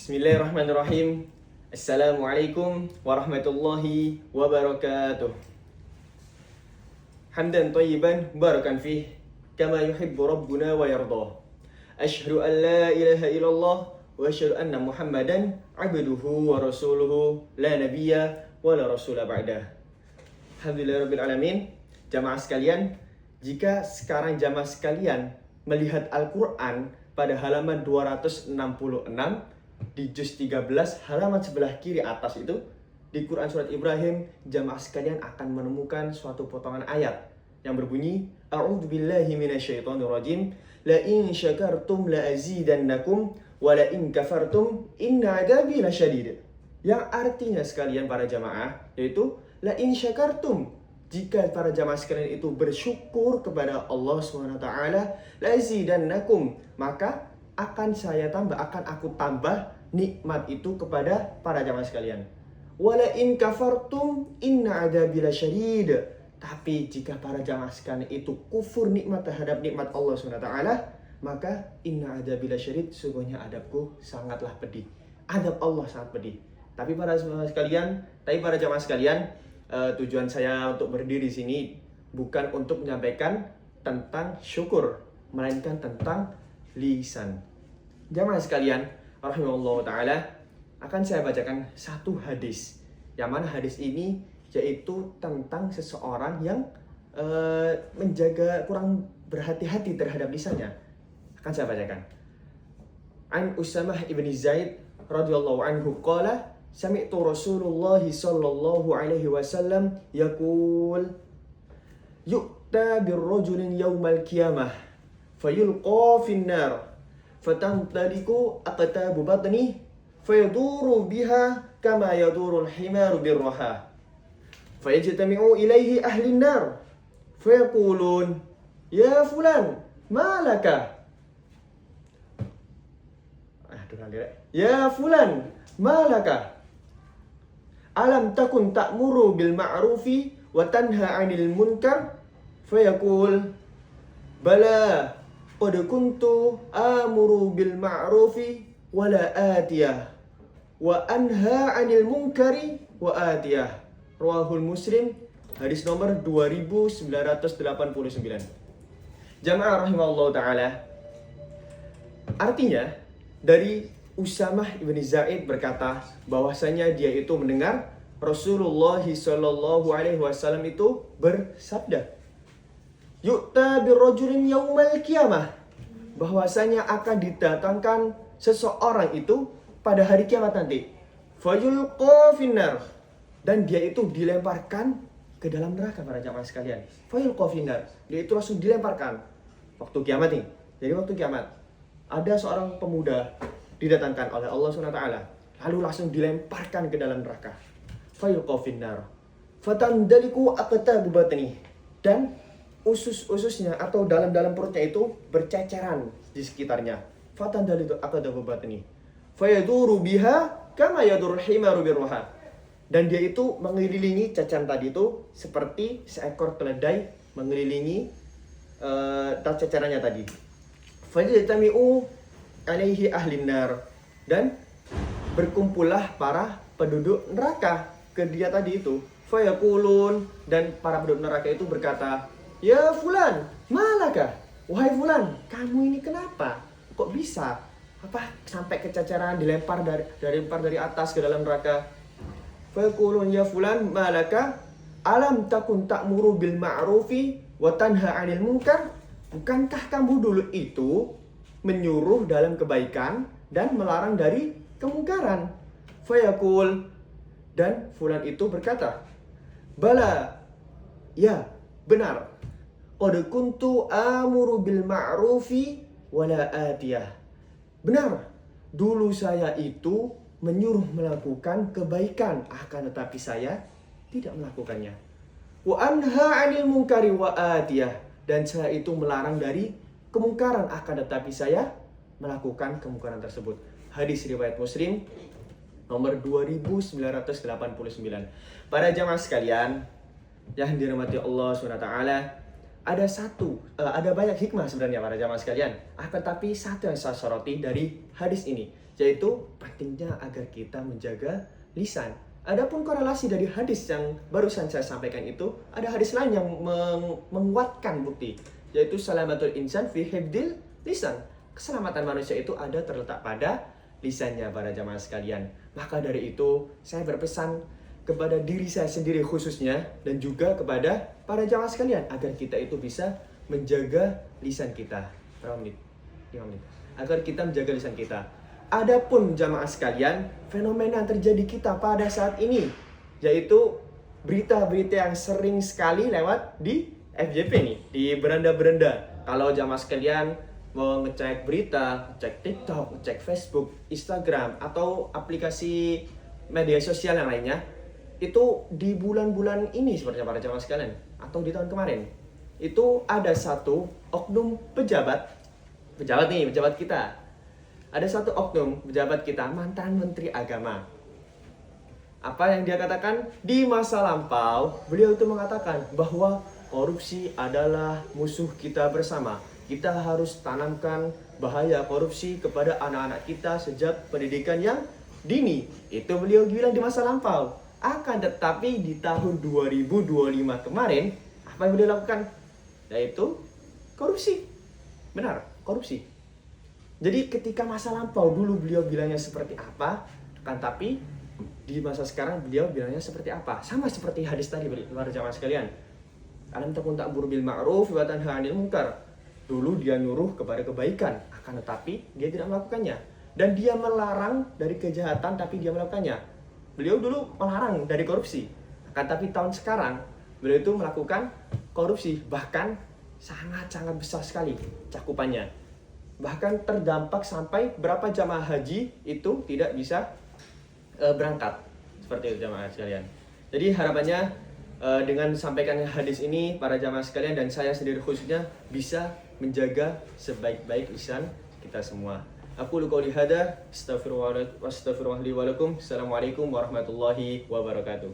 Bismillahirrahmanirrahim. Assalamualaikum warahmatullahi wabarakatuh. Hamdan tayyiban barakan fih kama yuhibbu rabbuna wa yardah. Asyhadu an la ilaha illallah wa asyhadu anna Muhammadan abduhu wa rasuluhu la nabiyya wa la rasula ba'dah. Alhamdulillahirabbil alamin. Jamaah sekalian, jika sekarang jamaah sekalian melihat Al-Qur'an pada halaman 266 di juz 13 halaman sebelah kiri atas itu, di Quran surat Ibrahim, jamaah sekalian akan menemukan suatu potongan ayat yang berbunyi A'udzubillahi minasyaitonirrajim, la in syakartum la azidannakum wa la in kafartum inna adabi lasyadid. Yang artinya sekalian para jamaah yaitu la in syakartum, jika para jamaah sekalian itu bersyukur kepada Allah SWT, la azidannakum, maka akan aku tambah nikmat itu kepada para jamaah sekalian. Wala in kafartum inna adabi lasyadid. Tapi jika para jamaah sekalian itu kufur nikmat terhadap nikmat Allah SWT, maka inna adabi lasyadid, sungguhnya adabku sangatlah pedih. Adab Allah sangat pedih. Tapi para jamaah sekalian, tujuan saya untuk berdiri di sini bukan untuk menyampaikan tentang syukur, melainkan tentang lisan. Jamaah sekalian, rahimahullah ta'ala, akan saya bacakan satu hadis. Yang mana hadis ini yaitu tentang seseorang yang kurang berhati-hati terhadap lisannya. Akan saya bacakan. An Usamah ibn Zaid radhiyallahu anhu qala sami'tu Rasulullah sallallahu alaihi wasallam yaqul yu'ta birrajulin yaumal qiyamah fayulqa fin-nar fatantaliku aqtabu batni fayaduru biha kama yaduru al-himaru birraha fayajtami'u ilayhi ahli an-nar fayaqulun ya fulan ma laka ya fulan ma laka alam takun ta'muru bil ma'rufi wa tanha 'anil munkar fayaqul bala qad kuntu amuru bil ma'rufi wa la atiyah wa anha 'anil munkari wa atiyah. Rawahul Muslim, hadis nomor 2989. Jamaah rahimallahu taala. Artinya dari Usamah ibn Zaid berkata bahwasanya dia itu mendengar Rasulullah sallallahu alaihi wasallam itu bersabda, yu'ta birrajulin yaumal qiyamah, bahwasanya akan didatangkan seseorang itu pada hari kiamat nanti. Fayulqa finnar, dan dia itu dilemparkan ke dalam neraka para jamaah sekalian. Fayulqa finnar, dia itu langsung dilemparkan waktu kiamat nih. Jadi waktu kiamat ada seorang pemuda didatangkan oleh Allah SWT, lalu langsung dilemparkan ke dalam neraka. Fayulqa finnar fatandaliku aqtabu batni, dan usus-ususnya atau dalam perutnya itu berceceran di sekitarnya. Fatandaliku aqtabu batni fayaduru biha kama yadurul himaru birruha, dan dia itu mengelilingi ceceran tadi itu seperti seekor keledai mengelilingi cecerannya tadi. Fajtami'u alaihi ahlin nar, dan berkumpullah para penduduk neraka ke dia tadi itu. Fayaqulun, dan para penduduk neraka itu berkata, ya fulan, malaka, wahai fulan, kamu ini kenapa? Kok bisa? Sampai kececeran, dilempar dari atas ke dalam neraka. Fayaqulun ya fulan, malaka, alam takun ta'muru bil ma'rufi wa tanha 'anil munkar? Bukankah kamu dulu itu menyuruh dalam kebaikan dan melarang dari kemungkaran? Fayaqul, dan fulan itu berkata, bala, ya benar, qad kuntu amuru bil ma'rufi wala atiyah, benar, dulu saya itu menyuruh melakukan kebaikan, akan tetapi saya tidak melakukannya. Wa anha 'anil munkari wa atiyah, dan saya itu melarang dari kemungkaran, akan tetapi saya melakukan kemungkaran tersebut. Hadis riwayat Muslim nomor 2989. Para jamaah sekalian yang dirahmati Allah SWT, ada banyak hikmah sebenarnya para jamaah sekalian. Akan tapi satu yang saya soroti dari hadis ini, yaitu pentingnya agar kita menjaga lisan. Adapun korelasi dari hadis yang barusan saya sampaikan itu, ada hadis lain yang menguatkan bukti, yaitu salamatul insan fi hifdil lisan. Keselamatan manusia itu ada terletak pada lisannya para jamaah sekalian. Maka dari itu, saya berpesan kepada diri saya sendiri khususnya dan juga kepada para jamaah sekalian agar kita itu bisa menjaga lisan kita. Berapa menit? 5 menit. Agar kita menjaga lisan kita. Adapun jamaah sekalian, fenomena yang terjadi kita pada saat ini yaitu berita-berita yang sering sekali lewat di FYP nih, di beranda-beranda. Kalau jamaah sekalian mau ngecek berita, ngecek TikTok, ngecek Facebook, Instagram, atau aplikasi media sosial yang lainnya, itu di bulan-bulan ini seperti para jamaah sekalian, atau di tahun kemarin, itu ada satu oknum pejabat kita. Ada satu oknum pejabat kita, mantan Menteri Agama. Apa yang dia katakan? Di masa lampau, beliau itu mengatakan bahwa korupsi adalah musuh kita bersama. Kita harus tanamkan bahaya korupsi kepada anak-anak kita sejak pendidikan yang dini. Itu beliau bilang di masa lampau. Akan tetapi di tahun 2025 kemarin, apa yang beliau lakukan? Yaitu korupsi. Benar, korupsi. Jadi ketika masa lampau dulu beliau bilangnya seperti apa, kan tapi di masa sekarang beliau bilangnya seperti apa? Sama seperti hadis tadi para jamaah sekalian. Alam takun ta'muru bil ma'ruf wa tanha 'anil munkar. Dulu dia nyuruh kepada kebaikan, akan tetapi dia tidak melakukannya. Dan dia melarang dari kejahatan tapi dia melakukannya. Beliau dulu melarang dari korupsi, akan tapi tahun sekarang beliau itu melakukan korupsi, bahkan sangat-sangat besar sekali cakupannya. Bahkan terdampak sampai berapa jamaah haji itu tidak bisa berangkat. Seperti itu jamaah sekalian. Jadi harapannya dengan sampaikan hadis ini para jamaah sekalian dan saya sendiri khususnya bisa menjaga sebaik-baik lisan kita semua. Aku qouli hada, astaghfirullah li wa lakum. Assalamualaikum warahmatullahi wabarakatuh.